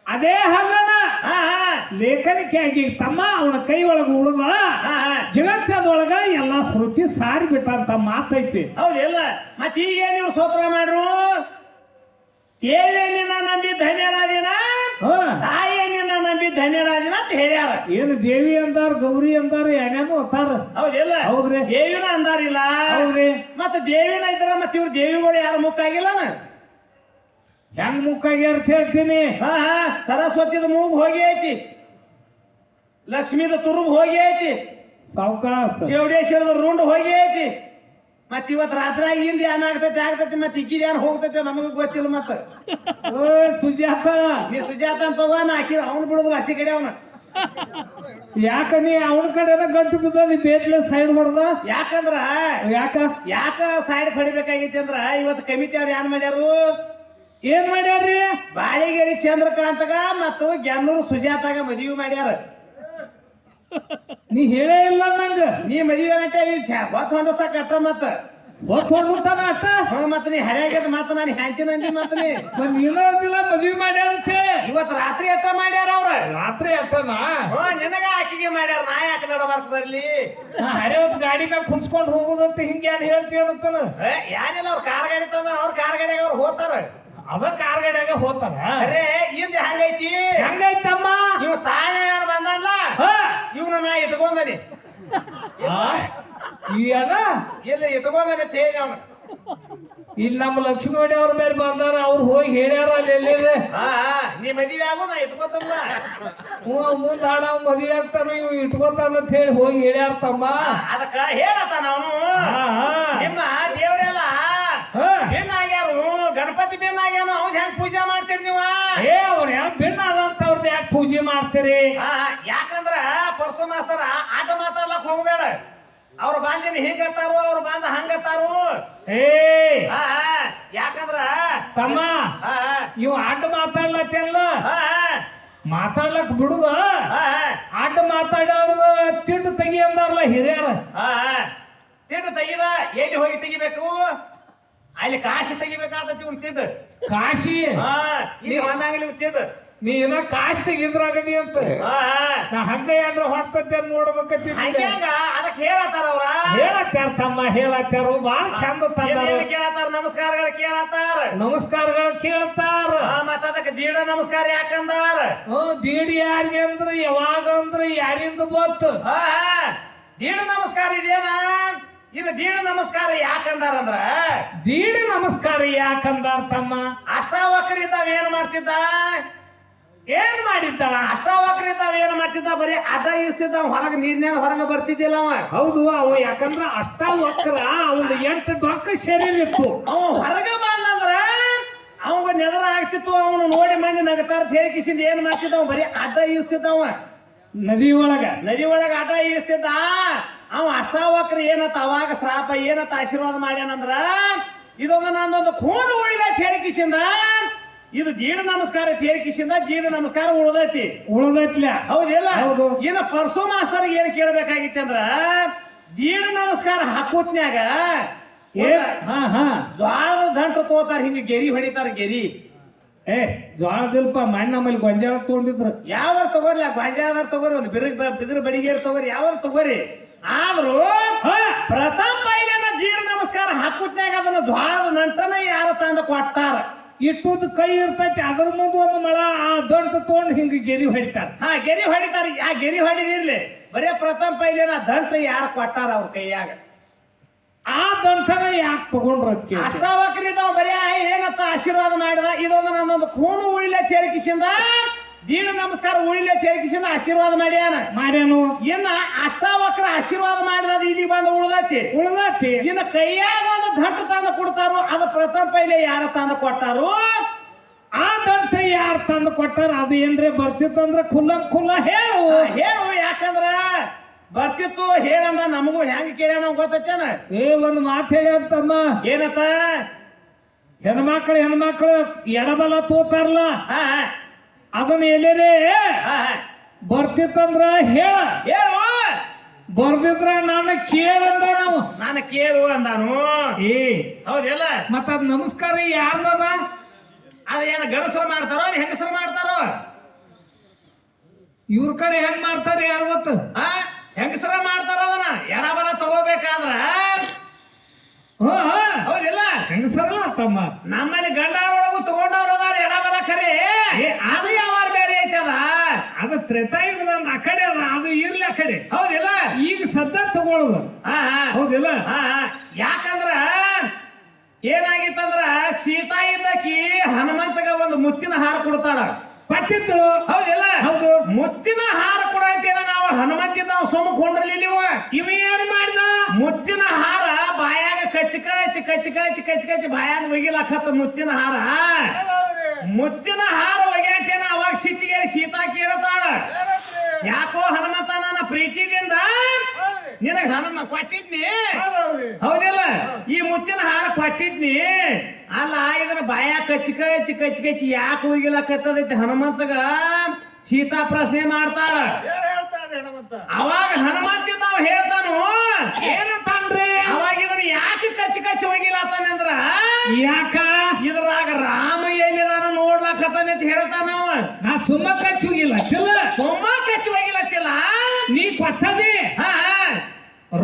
ಅದೇ ಹಲ್ಲಣ ಹಾ ಲೇಖನಿಕೆ ಆಗಿ ತಮ್ಮ ಅವನ ಕೈ ಒಳಗ ಉಳಿದ ಜಗತ್ತದೊಳಗ ಎಲ್ಲಾ ಶ್ರುತಿ ಸಾರಿ ಬಿಟ್ಟಂತ ಮಾತೈತಿ ಹೌದಿಲ್ಲ ಮತ್ ಈಗ ನೀವು ಸ್ತೋತ್ರ ಮಾಡ್ರು ದೇವಿಯನ್ನ ನಂಬಿ ಧನ್ಯರಾದಿನ ತಾಯಿಯನ್ನ ನಂಬಿ ಧನ್ಯರಾದಿನ ಅಂತ ಹೇಳ್ಯಾರ ಏನು ದೇವಿ ಅಂದಾರ ಗೌರಿ ಅಂದಾರ ಏನೇನು ಅಂತಾರ ಹೌದಿಲ್ಲ ಹೌದ್ರಿ ದೇವಿನ ಅಂದಾರಿಲ್ಲ ಹೌದ್ರಿ ಮತ್ತ ದೇವಿನ ಇದ್ರ ಮತ್ತ ಇವ್ರ ದೇವಿಗಳು ಯಾರ ಮುಖ ಆಗಿಲ್ಲನ ಹೆಂಗ್ ಮುಖ ಆಗ್ಯಾರ ಅಂತ ಹೇಳ್ತೀನಿ ಹಾ ಸರಸ್ವತಿದ ಮೂಗು ಹೋಗಿ ಐತಿ ಲಕ್ಷ್ಮೀದ ತುರುಬ್ ಹೋಗಿ ಐತಿ ಸಾವಕಾಶ ಚೌಡೇಶ್ವರದ ರುಂಡ್ ಹೋಗಿ ಐತಿ ಮತ್ ಇವತ್ ರಾತ್ರಿ ಹಿಂದ ಏನಾಗ್ತೈತಿ ಮತ್ ಇಕ್ಕಿದ ಏನ್ ಹೋಗ್ತೈತಿ ನಮಗ ಗೊತ್ತಿಲ್ಲ ಮತ್ತ ಓ ಸುಜಾತ ನೀ ಸುಜಾತ ಅಂತ ತಗೋ ಹಾಕಿ ಅವ್ನು ಬಿಡುದಿಲ್ಲ ಆಚೆ ಕಡೆ ಅವನ ಯಾಕ ನೀ ಅವನ ಕಡೆನ ಗಂಟು ಬಿದ್ದ ನೀ ಬೇಟ್ಲೆ ಸೈಡ್ ಹೊಡ್ದ ಯಾಕಂದ್ರ ಯಾಕ ಸೈಡ್ ಹೊಡಿಬೇಕಾಗೈತಿ ಅಂದ್ರ ಇವತ್ತು ಕಮಿಟಿ ಅವ್ರು ಏನ್ ಮಾಡ್ಯಾರು ಏನ್ ಮಾಡ್ಯಾರ್ರಿ ಬಾಳಿಗೇರಿ ಚಂದ್ರಕಾಂತಗ ಮತ್ತು ಗ್ಯಾಮ್ನೂರು ಸುಜಾತಾಗ ಮದುವೆ ಮಾಡ್ಯಾರ ನೀ ಹೇಳೇ ಇಲ್ಲ ನಂಗ ನೀ ಮದುವೆ ಹೊತ್ತು ಹೊಂಡಸ್ತಾ ಕಟ್ಟ ಮತ್ತ ಹೊಡ್ತಾನ ಅಟ್ಟ ಮತ್ತ ನೀ ಹರ್ಯಾಗದ ಮತ್ತ ನಾನು ಹ್ಯಾಂತಿನ ಅಂದಿ ಮತ್ತ ನೀ ಇನ್ನೊಂದಿಲ್ಲ ಮದ್ವಿ ಮಾಡ್ಯಾರ ಅಂತ ಹೇಳಿ ಇವತ್ ರಾತ್ರಿ ಅಟ್ಟ ಮಾಡ್ಯಾರ ಅವ್ರ ರಾತ್ರಿ ಅಟ್ಟನಾ ನಿನಗ ಆಕಿಗೆ ಮಾಡ್ಯಾರ ನಾ ಯಾಕೆ ನಡಬಾರ್ಕ ಬರ್ಲಿ ಹರಿಯವತ್ ಗಾಡಿ ಮ್ಯಾಗ ಕುಣ್ಸ್ಕೊಂಡ್ ಹೋಗುದಂತ ಹಿಂಗ ಏನ್ ಹೇಳ್ತೀಯಂತಾನ ಏನಿಲ್ಲ ಅವ್ರ ಕಾರ್ ಗಾಡಿ ತಂದಾರ ಅವ್ರ ಕಾರ್ ಗಾಡಿಯಾಗ ಅವ್ರು ಹೋಗ್ತಾರ ಅದ ಕಾರ್ ಗಾಡಿಯಾಗ ಹೋಗ್ತಾರ ಅರೇ ಹಿಂದೆ ಹಂಗೈತಿ ಹೆಂಗೈತಮ್ಮ ಇವ್ ತಾನೇ ಬಂದಲ್ಲ ಇವ್ನ ನಾ ಇಟ್ಕೊಂಡನಿ ಏನ ಇಲ್ಲ ಇಟ್ಕೊಂಡನೆ ಚೇಂಜ್ ಅವನು ಇಲ್ಲಿ ನಮ್ಮ ಲಕ್ಷ್ಮೀ ಅವ್ರ ಮೇಲೆ ಬಂದಾರ ಅವ್ರು ಹೋಗಿ ಹೇಳ್ಯಾರ ಅಲ್ಲಿ ಎಲ್ಲಿ ನೀ ಮದುವೆ ಆಗು ನಾ ಇಟ್ಕೋತಲ್ಲ ಮುಂದ್ ಹಾಡ ಮದ್ವೆ ಆಗ್ತಾರ ಇವ್ ಇಟ್ಕೋತಾನ ಅಂತ ಹೇಳಿ ಹೋಗಿ ಹೇಳ್ಯಾರ ತಮ್ಮ ಅದಕ್ಕ ಹೇಳತ್ತಾನ ಅವನು ನಿಮ್ಮ ದೇವರೆಲ್ಲ ಭಿನ್ನ ಆಗ್ಯಾರು ಗಣಪತಿ ಭಿನ್ನ ಆಗ್ಯಾನು ಅವ್ನ ಹೆಂಗ್ ಪೂಜೆ ಮಾಡ್ತೀರಿ ನೀವ ಅವ್ರ ಹೆಂಗ್ ಭಿನ್ನ ಅದಂತ ಅವ್ರದ್ದು ಯಾಕೆ ಪೂಜೆ ಮಾಡ್ತೀರಿ ಯಾಕಂದ್ರ ಪರಸು ಮಾಸ್ತರ ಆಟ ಮಾತಾಡ್ಲಕ್ ಹೋಗ್ಬೇಡ ಅವ್ರು ಬಾಂದಿನ ಹಿಂಗತ್ತಾರು ಅವ್ರು ಬಾಂದ ಹಂಗತ್ತಾರು ಯಾಕಂದ್ರ ತಮ್ಮ ಇವ್ ಅಡ್ಡ ಮಾತಾಡ್ಲತ್ತಲ್ಲ ಮಾತಾಡ್ಲಕ್ ಬಿಡುದ ಅಡ್ಡ ಮಾತಾಡೋರ್ದ ತಿಂಡು ತೆಗಿ ಅಂದಾರಲ್ಲ ಹಿರಿಯರ ತಿಂಡು ತೆಗಿದ ಎಲ್ಲಿ ಹೋಗಿ ತೆಗಿಬೇಕು ಅಲ್ಲಿ ಕಾಶಿ ತೆಗಿಬೇಕಾದತಿ ಒಂದ್ ತಿಂಡು ಕಾಶಿ ನೀವ್ ಹಣ್ಣಾಗಲಿ ತಿಂಡು ನೀ ಏನ ಕಾಶಿ ತೆಗಿದ್ರಾಗದಿ ಅಂತ ನಾ ಹಂಗ ಏನ್ರ ಹೊಡ್ತದ್ದೆ ನೋಡ್ಬೇಕಂತ ಅದಕ್ಕೆ ಹೇಳತ್ತಾರ ಅವ್ರ ಹೇಳತ್ತಾರ ತಮ್ಮ ಹೇಳತ್ತಾರ ಬಾಳ ಚಂದ ತಂದಾರ ಕೇಳತ್ತಾರ ನಮಸ್ಕಾರಗಳು ಕೇಳತ್ತಾರ ನಮಸ್ಕಾರಗಳು ಕೇಳ್ತಾರ ಮತ್ತ ಅದಕ್ಕೆ ದೀಡ ನಮಸ್ಕಾರ ಯಾಕಂದಾರ ದೀಡಿ ಯಾರಿಗೆ ಅಂದ್ರ ಯಾವಾಗ ಅಂದ್ರ ಯಾರಿಂದ ಬತ್ತು ದೀಡ ನಮಸ್ಕಾರ ಇದೇನ ಇದು ದೀಡ ನಮಸ್ಕಾರ ಯಾಕಂದಾರಂದ್ರ ದೀಡ ನಮಸ್ಕಾರ ಯಾಕಂದಾರ ತಮ್ಮ ಅಷ್ಟಾವಕ್ರ ಇದ್ದಾವ ಏನ್ ಮಾಡ್ತಿದ್ದ ಏನ್ ಮಾಡಿದ್ದ ಅಷ್ಟಾವಕ್ರ ಇದ್ದಾವ ಏನ್ ಮಾಡ್ತಿದ್ದ ಬರೀ ಅಡ್ಡ ಈಸ್ತಿದ್ದ ಹೊರಗೆ ನೀರ್ನ್ಯಾಗ ಹೊರಗೆ ಬರ್ತಿದ್ದಿಲ್ಲ ಅವ ಹೌದು ಅವ ಯಾಕಂದ್ರ ಅಷ್ಟಾವಕ್ರ ಅವನ್ 8 ಡೊಂಕ ಶರೀರ ಇತ್ತು ಅವ ಹೊರಗೆ ಬಂದಂದ್ರ ಅವಾಗ ನೆದರ ಆಗ್ತಿತ್ತು ಅವನು ನೋಡಿ ಮಂದಿ ನಗತಾರ ಹೇಳಿಕಿಸಿಂದ ಏನ್ ಮಾಡ್ತಿದ್ದ ಅವ ಬರೀ ಅಡ್ಡ ಈಸ್ತಿದ್ದವ ನದಿ ಒಳಗ ಅಡ್ಡ ಈಸ್ತಿದ್ದ ಅವ ಅಷ್ಟಾವಕ್ರ ಏನತ್ತ ಅವಾಗ ಶ್ರಾಪ ಏನತ್ತ ಆಶೀರ್ವಾದ ಮಾಡ್ಯಾನಂದ್ರ ಇದೊಂದು ನಂದೊಂದು ಕೂಡು ಉಳಿದ ಹೇಳಿಕಿಸಿಂದ ಇದು ಜೀಡ ನಮಸ್ಕಾರ ಹೇಳಿಕಿಸಿಂದ ಜೀಡ ನಮಸ್ಕಾರ ಉಳ್ದೈತ್ಲ ಹೌದಿಲ್ಲ ಇನ್ನು ಪರ್ಸು ಮಾಸ್ತರ್ ಏನ್ ಕೇಳ್ಬೇಕಾಗಿತ್ತು ಅಂದ್ರ ಜೀಡ ನಮಸ್ಕಾರ ಹಾಕೋತ್ನ್ಯಾಗ ಜ್ವಾಳದ ದಂಟು ತೋತಾರ ಹಿಂಗ ಗೆರಿ ಹೊಡಿತಾರ ಗೆರಿ ಏ ಜ್ವಾಳದಿಲ್ಪ ಮಣ್ಣ ನಮ್ಮಲ್ಲಿ ಗೊಂಜಾಳ ತಗೊಂಡಿದ್ರು. ಯಾವ್ದಾರು ತಗೋರಿ ಗೊಂಜಾಳದಾರ ತಗೋರಿ ಒಂದು ಬಿದಿರು ಬಡಿಗೇರ್ ತಗೋರಿ ಯಾವ್ದಾರು ತಗೋರಿ. ಆದ್ರೂ ಪ್ರಥಮ ಪೈಲೇನ ಜೀಡ ನಮಸ್ಕಾರ ಹಾಕುತ್ನ್ಯಾಗ ಅದನ್ನ ಜ್ವಾಳದ ನಂಟನ ಯಾರ ತಂದ ಕೊಟ್ಟಾರ. ಇಟ್ಟುದ್ ಕೈ ಇರ್ತೈತಿ ಅದ್ರ ಮುಂದೆ ಒಂದು ಮಳ ಆ ದೊಡ್ಡ ತಗೊಂಡು ಹಿಂಗ ಗೆರಿ ಹೊಡಿತಾರ. ಹಾ ಗೆರಿ ಹೊಡಿತಾರ. ಆ ಗೆರಿ ಹೊಡಿದಿರ್ಲಿ ಬರೇ ಪ್ರಥಮ ಪೈಲೇನ ದಂಟ ಯಾರು ಕೊಟ್ಟಾರ ಅವ್ರ ಕೈಯಾಗ. ಆ ದಂಟನ ಯಾಕೆ ತಗೊಂಡ್ರ ಅಷ್ಟಾವಕ್ರಿ ಇದಾವ ಬರೀ ಏನತ್ತ ಆಶೀರ್ವಾದ ಮಾಡಿದ. ಇದೊಂದು ನನ್ನೊಂದು ಕೂಣು ಉಳಿಲೆ ತೇಳಿಕಿಸಿಂದ ದೀನ ನಮಸ್ಕಾರ ಉಳಿಲೆ ತೇಳಿಕಿಸಿಂದ ಆಶೀರ್ವಾದ ಮಾಡ್ಯಾನು. ಇನ್ನ ಅಷ್ಟಾವಕ್ರ ಆಶೀರ್ವಾದ ಮಾಡಿದ ಇಲ್ಲಿಗೆ ಬಂದು ಉಳ್ದೈತಿ. ಇನ್ನು ಕೈಯಾಗ ಒಂದು ದಂಟ ತಂದು ಕೊಡ್ತಾರೋ ಅದು ಪ್ರಥಮ ಪೈಲೆ ಯಾರ ತಂದು ಕೊಟ್ಟಾರು. ಆ ದಂಟ ಯಾರು ತಂದು ಕೊಟ್ಟಾರ ಅದು ಏನ್ರಿ ಬರ್ತಿತ್ತಂದ್ರ ಖುಲ್ಲ ಹೇಳು. ಯಾಕಂದ್ರ ಬರ್ತಿತ್ತು ಹೇಳಂದ ನಮಗೂ ಹೆಂಗ ಕೇಳ್ಯಾನ ಗೊತ್ತೇನ. ಒಂದು ಮಾತು ಹೇಳ್ಯಾರ್ತಮ್ಮ. ಏನತ್ತ? ಹೆಣ್ಮಕ್ಳು ಎಡಬಲ ತೋತಾರಲ್ಲ ಅದನ್ನ ಎಲ್ಲೇ ಬರ್ತಿತ್ತಂದ್ರ ಹೇಳು. ಬರ್ದಿದ್ರ ನಾನು ಕೇಳಂದ ನಾವು. ನಾನು ಕೇಳು ಅಂದಾನು. ಹೌದಿಲ್ಲ? ಮತ್ತ ಅದ್ ನಮಸ್ಕಾರ ಯಾರ್ದದ? ಅದ ಏನ ಗಣಸರು ಮಾಡ್ತಾರೋ ಹೆಂಗಸರು ಮಾಡ್ತಾರೋ? ಇವ್ರ ಕಡೆ ಹೆಂಗ್ ಮಾಡ್ತಾರ ಯಾರು ಗೊತ್ತ? ಹೆಂಗಸರ ಮಾಡ್ತಾರ ಅದನ್ನ. ಎಡಬಲ ತಗೋಬೇಕಾದ್ರ ಹೌದಿಲ್ಲ? ಹೆಂಗಸರಲ್ಲ ತಮ್ಮ. ನಮ್ಮಲ್ಲಿ ಗಂಡಾಳ ಒಳಗು ತಗೊಂಡವ್ರು ಅದಾರ ಎಡಬಲ ಖರೆ. ಅದು ಯಾವಾರ ಬೇರೆ ಐತಿ ಅದ. ಅದು ತ್ರೇತಾಯುಗದ ಆ ಕಡೆ ಅದ. ಅದು ಇರ್ಲಿ ಆ ಕಡೆ. ಹೌದಿಲ್ಲ? ಈಗ ಸದ್ದ ತಗೊಳುದು. ಹೌದಿಲ್ಲ? ಯಾಕಂದ್ರ ಏನಾಗಿತ್ತಂದ್ರ ಸೀತಾ ಇದ್ದಕಿ ಹನುಮಂತಗ ಒಂದು ಮುತ್ತಿನ ಹಾರ ಕೊಡ್ತಾಳ. ಕೊಟ್ಟಿತ್ತಳು. ಹೌದಿಲ್ಲ? ಹೌದು. ಮುತ್ತಿನ ಹಾರ ಕೊಡಂತೇನ ನಾವು ಹನುಮಂತಿದ್ದ ನಾವು ಸೋಮಕೊಂಡ್ರಲ್ಲಿ ಇವ ಏನ್ ಮಾಡ್ದ? ಮುತ್ತಿನ ಹಾರ ಬಾಯಾಗ ಕಚ್ಚಿ ಬಾಯಾಗ ಒಗಿಲಾಕತ್ತ ಮುತ್ತಿನ ಹಾರ. ಮುತ್ತಿನ ಹಾರ ಒಗ್ಯಾಟೇನ ಅವಾಗ ಸೀತಿಗೇರಿ ಸೀತಾ ಕೇಳತಾಳ. ಯಾಕೋ ಹನುಮಂತ ನನ್ನ ಪ್ರೀತಿದಿಂದ ನಿನಗ ಹನುಮ ಕೊಟ್ಟಿದ್ನಿ. ಹೌದಿಲ್ಲ? ಈ ಮುತ್ತಿನ ಹಾರ ಕೊಟ್ಟಿದ್ನಿ. ಅಲ್ಲ ಇದನ್ನ ಬಾಯಾಗ ಕಚ್ಚಿ ಯಾಕೆ ಹೋಗಿಲಾಕತ್ತದೈತಿ ಹನುಮಂತಗ ಸೀತಾ ಪ್ರಶ್ನೆ ಮಾಡ್ತಾಳ. ಅವಾಗ ಹನುಮಂತ ನಾವು ಹೇಳ್ತಾನು ಏನಂತಾನ್ರಿ? ಅವಾಗ ಇದನ್ನ ಯಾಕೆ ಕಚ್ಚಿ ಹೋಗಿಲಾತಾನೆ ಅಂದ್ರ ಯಾಕ ಇದ್ರಾಗ ರಾಮ ಎಲ್ಲಿದಾನ ನೋಡ್ಲಾಕತ್ತಾನೆ ಅಂತ ಹೇಳ್ತಾನ ಅವ. ನಾ ಸುಮ್ಮ ಕಚ್ಚಿ ಹೋಗಿಲ್ಲ. ಸುಮ್ಮ ಕಚ್ಚಿ ಹೋಗಿಲತ್ತಿಲ್ಲ. ನೀ ಕೊಟ್ಟದಿ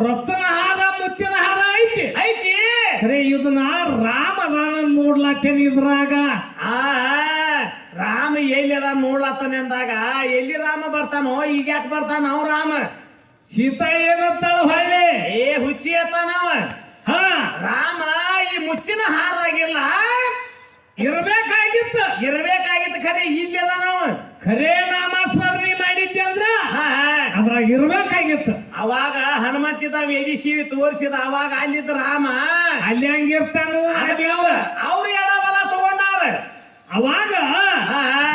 ರತ್ನ ಹಾರ ಮುತ್ತಿನ ಹಾರ ಐತಿ ಖರೆ ಇದನ್ನ ರಾಮ ಅದಾನ ನೋಡ್ಲಾತೇನೆ ಇದ್ರಾಗ. ರಾಮ ಎಲ್ಲಿ ಅದ ನೋಡ್ಲಾತಾನೆ ಅಂದಾಗ ಎಲ್ಲಿ ರಾಮ ಬರ್ತಾನೋ ಈಗ ಯಾಕೆ ಬರ್ತಾನ ಅವ್ ರಾಮ? ಸೀತಾ ಏನಂತಾಳ ಹೊಳ್ಳಿ? ಹುಚ್ಚಿ ಅತ್ತಾನವ. ರಾಮ ಈ ಮುತ್ತಿನ ಹಾರಾಗಿಲ್ಲ ಇರ್ಬೇಕಾಗಿತ್ತು ಖರೆ ಇಲ್ಲಿ ಅದ ನಾವು ಖರೆ ನಾಮಸ್ಮರಣೆ ಮಾಡಿದ್ದೆ ಅಂದ್ರ ಅದ್ರಾಗ ಇರ್ಬೇಕಾಗಿತ್ತು. ಅವಾಗ ಹನುಮಂತಿದ ವೇದಿ ಸೀವಿ ತೋರಿಸಿದ ಅವಾಗ ಅಲ್ಲಿದ್ದ ರಾಮ ಅಲ್ಲಿ ಹಂಗಿರ್ತಾನು. ಅವ್ರು ಎಡಬಲ ತಗೊಂಡಾರ. ಅವಾಗ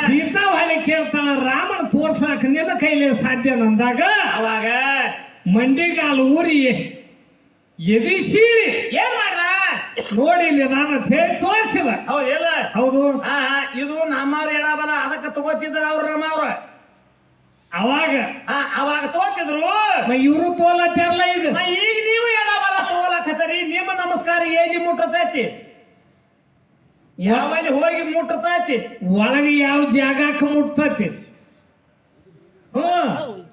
ಸೀತಾ ಹೊಳ್ಳಿ ಕೇಳ್ತಾಳ ರಾಮನ ತೋರ್ಸಾಕ ನಿನ್ನ ಕೈಲಿ ಸಾಧ್ಯ ಅಂದಾಗ ಅವಾಗ ಮಂಡಿಗಾಲು ಊರಿ ಎದಿಸೀಳಿ ಏನ್ ಮಾಡ್ದ ನೋಡಿ ಇಲ್ಲಿ ನಾನು ಹೇಳಿ ತೋರಿಸಿದ. ಹೌದಿಲ್ಲ? ಹೌದು. ಇದು ನಮ್ಮವ್ರ ಎಡಬಲ ಅದಕ್ಕೆ ತಗೋತಿದ್ರ ಅವ್ರ ರಾಮ ಅವ್ರ. ಅವಾಗ ತೋತಿದ್ರು. ಇವರು ತೋಲತ್ತಾರಲ್ಲ ಈಗ ನೀವು ಎಡಬಲ ತಗೋಲಕತ್ತರಿ. ನಿಮ್ಮ ನಮಸ್ಕಾರ ಎಲ್ಲಿ ಮುಟ್ಟತೈತಿ? ಯಾವಲ್ಲಿ ಹೋಗಿ ಮುಟ್ಟತೈತಿ? ಒಳಗೆ ಯಾವ ಜಾಗಕ್ಕೆ ಮುಟ್ತೈತಿ?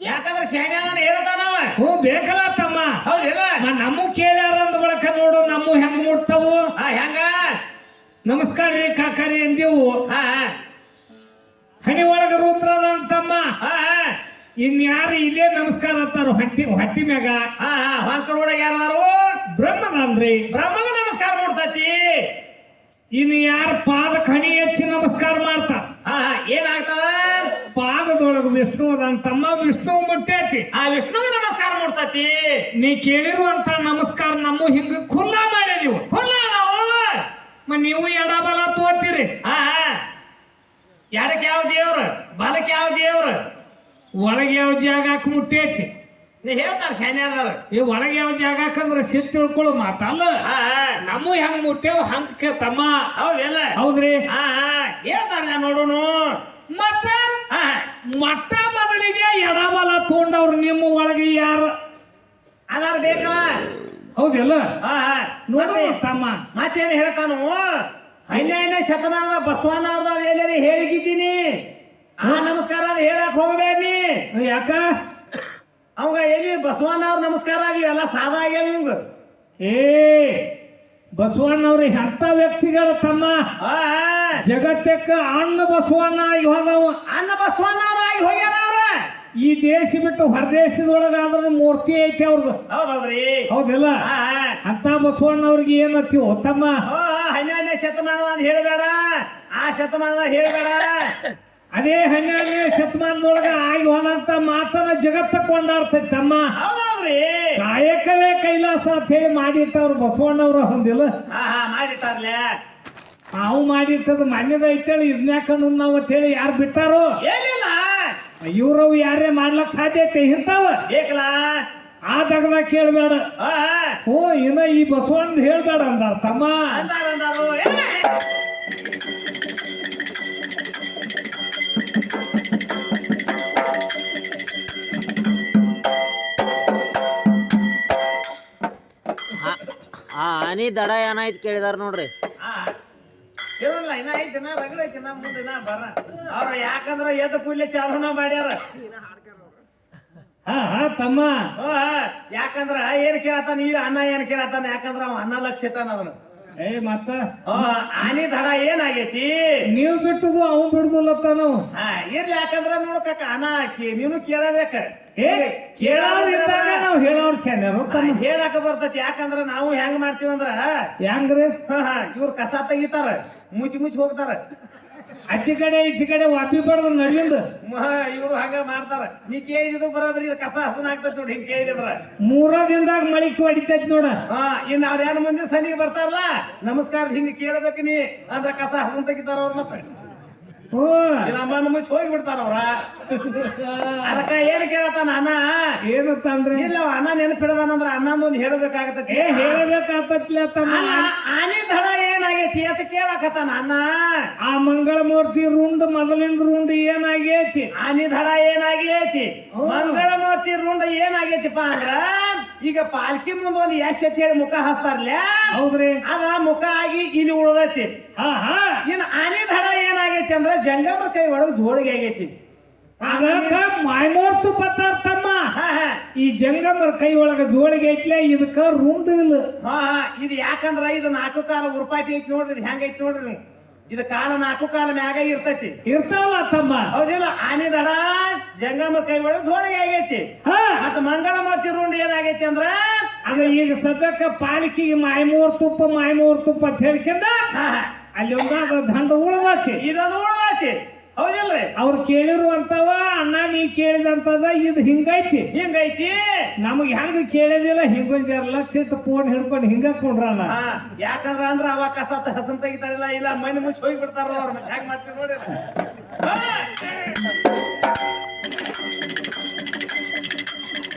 ಯಾಕಂದ್ರೆ ಶಾನ್ಯಾನ ಹೇಳ್ತಾನವ. ಬೇಕಲ್ಲ ತಮ್ಮ. ಹೌದಿಲ್ಲ? ನಮ್ಮ ಕೇಳ್ಯಾರ ಅಂದ ಬಳಕ ನೋಡು ನಮ್ಮ ಹೆಂಗ್ ಮುಟ್ತಾವು. ಹೆಂಗ ನಮಸ್ಕಾರ ರೀ ಕಾಕಾರಿ ಅಂದೇವು. ಹಣಿ ಒಳಗ ರುದ್ರದ ತಮ್ಮ. ಇನ್ಯಾರು ಇಲ್ಲೇ ನಮಸ್ಕಾರ ಅಂತಾರು ಹೊಟ್ಟಿ ಮ್ಯಾಗ. ಹೊಂಕರ ಒಳಗೆ ಯಾರು? ಬ್ರಹ್ಮದನ್ರಿ. ಬ್ರಹ್ಮಗ ನಮಸ್ಕಾರ ಮುಟ್ತೈತಿ. ಇನ್ನು ಯಾರು ಪಾದಕ್ಕೆ ಹಣಿ ಹೆಚ್ಚಿ ನಮಸ್ಕಾರ ಮಾಡ್ತಾರ ಏನಾಗ್ತದ? ಪಾದದೊಳಗ ವಿಷ್ಣು ಅದಾನ ತಮ್ಮ. ವಿಷ್ಣು ಮುಟ್ಟೈತಿ. ವಿಷ್ಣುಗೆ ನಮಸ್ಕಾರ ಮುಟ್ತೈತಿ. ನೀ ಕೇಳಿರುವಂತ ನಮಸ್ಕಾರ ನಮ್ಮ ಹಿಂಗ ಖುಲ್ಲಾ ಮಾಡಿದೀವು. ನೀವು ಎಡಬಲ ತೋತೀರಿ. ಎಡಕ್ಕೆ ಯಾವ ದೇವ್ರು ಬಲಕ್ಕೆ ಯಾವ ದೇವ್ರು? ಒಳಗೆ ಯಾವ ಜಾಗಕ್ಕೆ ಮುಟ್ಟೈತಿ ಹೇಳ್ತಾರ ಶಾನ್ಯಾರ್ದವ್ರು. ಒಳಗೆ ಯಾವ ಜಾಗಕ್ಕಂದ್ರ ಸಿಟ್ ತಿಳ್ಕೊಳ್ಳೋ ಮಾತಲ್ಲ. ನಮ್ಮ ಹೆಂಗ್ ಮುಟ್ಟೇವ್ ಹಂಗ ತಮ್ಮ. ಹೌದಿಲ್ಲ? ಹೌದ್ರಿ. ಹೇಳ್ತಾರಲ್ಲ ನೋಡೋನು. ಮತ್ತ ಮೊಟ್ಟ ಮೊದಲಿಗೆ ಎಡಬಲ ತಗೊಂಡವ್ರು ನಿಮ್ಮ ಒಳಗೆ ಯಾರು ಅದಾರ ಬೇಕಲ್ಲ? ಹೌದಿಲ್ಲ? ನೋಡು ತಮ್ಮ. ಮತ್ತೇನು ಹೇಳ್ತಾನು? ಹನ್ನೆರಡನೇ ಶತಮಾನದ ಬಸವಣ್ಣ ಅವ್ರದ ಎಲ್ಲರಿ ಹೇಳಿಗಿದ್ದೀನಿ ಆ ನಮಸ್ಕಾರ ಅದು ಹೇಳಕ್ ಹೋಗ್ಬೇಡಿ. ಯಾಕ ಅವಾಗ ಎಲ್ಲಿ ಬಸವಣ್ಣ ಅವ್ರ ನಮಸ್ಕಾರ ಅದೀವೆಲ್ಲ ಸಾದಾ ಆಗ್ಯಾವ ನಿಮ್ಗ. ಏ ಬಸವಣ್ಣವ್ರಿ ಎಂತ ವ್ಯಕ್ತಿಗಳ ತಮ್ಮ ಜಗತ್ತಕ್ಕ ಅಣ್ಣ ಬಸವಣ್ಣ ಆಗಿ ಹೋದವ. ಅನ್ನ ಬಸವಣ್ಣ ಅವ್ರ ಆಗಿ ಹೋಗ್ಯಾರ ಅವ್ರ. ಈ ದೇಶ ಬಿಟ್ಟು ಹೊರದೇಶದೊಳಗಾದ್ರೂ ಮೂರ್ತಿ ಐತಿ ಅವ್ರದ್ದು. ಹೌದೌದ್ರಿ. ಹೌದಿಲ್ಲ? ಅಂತ ಬಸವಣ್ಣವ್ರಿಗೆ ಏನತ್ತೀವೋ ತಮ್ಮ? 12ನೇ ಶತಮಾನದ ಅಂತ ಹೇಳ್ಬೇಡ, ಆ ಶತಮಾನದ ಹೇಳ್ಬೇಡ. ಅದೇ 12ನೇ ಶತಮಾನದೊಳಗ ಆಗಿ ಹೋದಂತ ಮಾತನ್ನ ಜಗತ್ತ ಕೊಂಡಾಡ್ತೈತಿ ತಮ್ಮ. ಹೌದೌದ್ರಿ. ಕಾಯಕವೇ ಕೈಲಾಸ ಅಂತ ಹೇಳಿ ಮಾಡಿಟ್ಟವ್ರು ಬಸವಣ್ಣವ್ರ ಹೊಂದಿಲ್ಲ. ಮಾಡಿಟ್ಟಾರ್ಲೆ. ನಾವು ಮಾಡಿಟ್ಟದ ಮನ್ಯದ ಐತೇಳಿ ಇದನ್ಯಾಕಂಡು ನಾವು ಅಂತ ಹೇಳಿ ಯಾರು ಬಿಟ್ಟಾರೋ? ಏನಿಲ್ಲ, ಇವ್ರವು ಯಾರೇ ಮಾಡ್ಲಕ್ ಸಾಧ್ಯತೆ ಇಂತಾವ ಬೇಕಲ್ಲ. ಆ ದಗದ ಕೇಳ್ಬೇಡ. ಓ ಇನ್ನ ಈ ಬಸವಣ್ಣ ಹೇಳ್ಬೇಡ ಅಂದಾರ ತಮ್ಮ. ಆ ಆನಿ ದಡ ಏನಾಯ್ತು ಕೇಳಿದಾರ ನೋಡ್ರಿ. ಕೇಳಲ್ಲ, ಇನ್ನ ಐತಿನ ರಗಡ ಐತಿನ ಮುಂದಿನ ಬರ ಅವ್ರ. ಯಾಕಂದ್ರ ಎದ್ದು ಕೂಡ್ಲೆ ಚಾಲನ ಮಾಡ್ಯಾರ. ತಮ್ಮ ಯಾಕಂದ್ರ ಏನ್ ಕೇಳತಾನ ಈಗ ಅನ್ನ ಏನ್ ಕೇಳತಾನ? ಯಾಕಂದ್ರ ಅವ ಅನ್ನ ಲಕ್ಷ ಇಟ್ಟಾನ ಅದನ್ನ. ಏ ಮತ್ತ ಆನಿ ದಡ ಏನಾಗೈತಿ? ನೀವು ಬಿಟ್ಟದು ಅವ್ ಬಿಡುದಿಲ್ಲತ್ತಾನು. ಇರ್ಲಿ, ಯಾಕಂದ್ರ ನೋಡ್ಕಕ್ಕ ಅನ್ನ ನೀನು ಕೇಳಬೇಕ. ಏ ಕೇಳೋರಿದ್ದಾಗ ನಾವ್ ಹೇಳೋರ್ ಶಾನ್ಯಾರು ತಮ್ಮ. ಹೇಳಾಕ ಬರ್ತೈತಿ. ಯಾಕಂದ್ರ ನಾವು ಹೆಂಗ್ ಮಾಡ್ತೀವಂದ್ರ ಹೆಂಗ್ರಿ? ಇವ್ರ ಕಸ ತೆಗಿತಾರ, ಮುಚ್ಚಿ ಮುಚ್ಚಿ ಹೋಗ್ತಾರ. ಆಚೆ ಕಡೆ ಈಚೆ ಕಡೆ ವಾಪಿ ಬಡ್ದು ನಡುವಿಂದ ಇವ್ರು ಹಂಗ ಮಾಡ್ತಾರ. ನೀ ಕೇಳಿದ್ರು ಬರೋದ್ರಿ, ಇದು ಕಸ ಹಸನ ಆಗ್ತೈತಿ ನೋಡಿ. ಹಿಂಗ್ ಕೇಳಿದ್ರ 3 ದಿನದಾಗ ಮಳಿಕೆ ಹೊಡಿತೈತಿ ನೋಡ. ಇನ್ ಅವ್ರ ಏನ್ ಮುಂದೆ ಸಂದಿಗೆ ಬರ್ತಾರಲ್ಲ, ನಮಸ್ಕಾರ ಹಿಂಗ ಕೇಳಬೇಕು ನೀ ಅಂದ್ರ ಕಸ ಹಸನ್ ತೆಗಿತಾರ ಅವ್ರ. ಮತ್ತೆ ಇಲ್ಲ ಮಣ್ಣು ಮುಚ್ಚಿ ಹೋಗಿ ಬಿಡ್ತಾರ ಅವ್ರ. ಅದಕ್ಕ ಏನ್ ಕೇಳತಾನ ಅನ್ನ? ಏನಂತಂದ್ರೆ ಇಲ್ಲ ಅನ್ನ ನೆನಪಿಡದಾನಂದ್ರ ಅನ್ನೊಂದು ಹೇಳ್ಬೇಕಾಗತ್ತ. ಹೇಳ್ಬೇಕಾಗ್ತತ್ಲ ತಮ್ಮ. ಆನಿ ದಡ ಏನಾಗೈತಿ ಅಂತ ಕೇಳಕತ್ತಾನ ಅನ್ನ. ಆ ಮಂಗಳ ಮೂರ್ತಿ ರುಂಡ್ ಮೊದಲಿಂದ ರುಂಡ್ ಏನಾಗೈತಿ? ಆನಿ ದಡ ಏನಾಗೈತಿ? ಮಂಗಳ ಮೂರ್ತಿ ರುಂಡ್ ಏನಾಗೈತಿಪ್ಪ ಅಂದ್ರ ಈಗ ಪಾಲ್ಕಿ ಮುಂದ ಒಂದ್ ಯಶ್ ಅಂತ ಹೇಳಿ ಮುಖ ಹಚ್ತಾರ್ಲ. ಹೌದ್ರಿ. ಅದ ಮುಖ ಆಗಿ ಇಲ್ಲಿ ಉಳ್ದೈತಿ. ಇನ್ ಆನಿ ದಡ ಏನಾಗೈತಿ ಅಂದ್ರ ಜಂಗಮ ಕೈ ಒಳಗ ಜೋಳಿಗೆ ಆಗೈತಿ. ಅದಕ್ಕ ಮಾಯ್ಮೋರ್ ತುಪ್ಪತ್ತಾರ ತಮ್ಮ. ಈ ಜಂಗಮರ ಕೈ ಒಳಗ ಜೋಳಿಗೆ ಐತ್ಲೆ, ಇದಕ್ಕ ರುಂಡ್ ಇಲ್ಲ. ಇದು ಯಾಕಂದ್ರ ಇದು 4 ಕಾಲ ಉರುಪಾಟಿ ಐತಿ ನೋಡ್ರಿ. ಇದು ಹೆಂಗೈತಿ ನೋಡ್ರಿ ನೀವು. ಇದು ಕಾಲ 4 ಕಾಲ ಮ್ಯಾಗ ಇರ್ತೈತಿ. ಇರ್ತಾವಲ್ಲ ತಮ್ಮ. ಹೌದಿಲ್ಲ? ಆನಿ ದಡ ಜಂಗಮ ಕೈ ಒಳಗ ಜೋಳಿಗೆ ಆಗೈತಿ. ಮತ್ತ ಮಂಗಳ ಮೂರ್ತಿ ರುಂಡ್ ಏನಾಗೈತಿ ಅಂದ್ರ ಅದ ಈಗ ಸದ್ಯಕ್ಕ ಪಾಲಿಕೆಗೆ ಮಾಯ್ಮೋರ್ ತುಪ್ಪ ಅಂತ ಹೇಳ್ಕೊಂಡ ಅಲ್ಲಿ ಒಂದಾದ ದಂಡ ಉಳ್ದೈತಿ. ಇದೊಂದು ಉಳ್ದೈತಿ. ಹೌದಿಲ್ರಿ? ಅವ್ರು ಕೇಳಿರುವಂತವ ಅಣ್ಣ ನೀ ಕೇಳಿದಂತದ ಇದು ಹಿಂಗೈತಿ. ಹಿಂಗೈತಿ. ನಮಗ್ ಹೆಂಗ ಕೇಳಿದಿಲ್ಲ ಹಿಂಗೊಂದ್ 2 ಲಕ್ಷ ಇಟ್ಟು ಫೋನ್ ಹಿಡ್ಕೊಂಡು ಹಿಂಗ ಕೊಂಡ್ರಲ್ಲ. ಯಾಕಂದ್ರ ಅಂದ್ರ ಅವಾಗ ಕಸ ಹಸನ್ ತೆಗಿತಾರಿಲ್ಲ, ಇಲ್ಲ ಮಣ್ಣು ಮುಚ್ಚಿ ಹೋಗಿ ಬಿಡ್ತಾರ ಅವ್ರ. ಹೆಂಗ್ ಮಾಡ್ತೀವಿ ನೋಡಿ.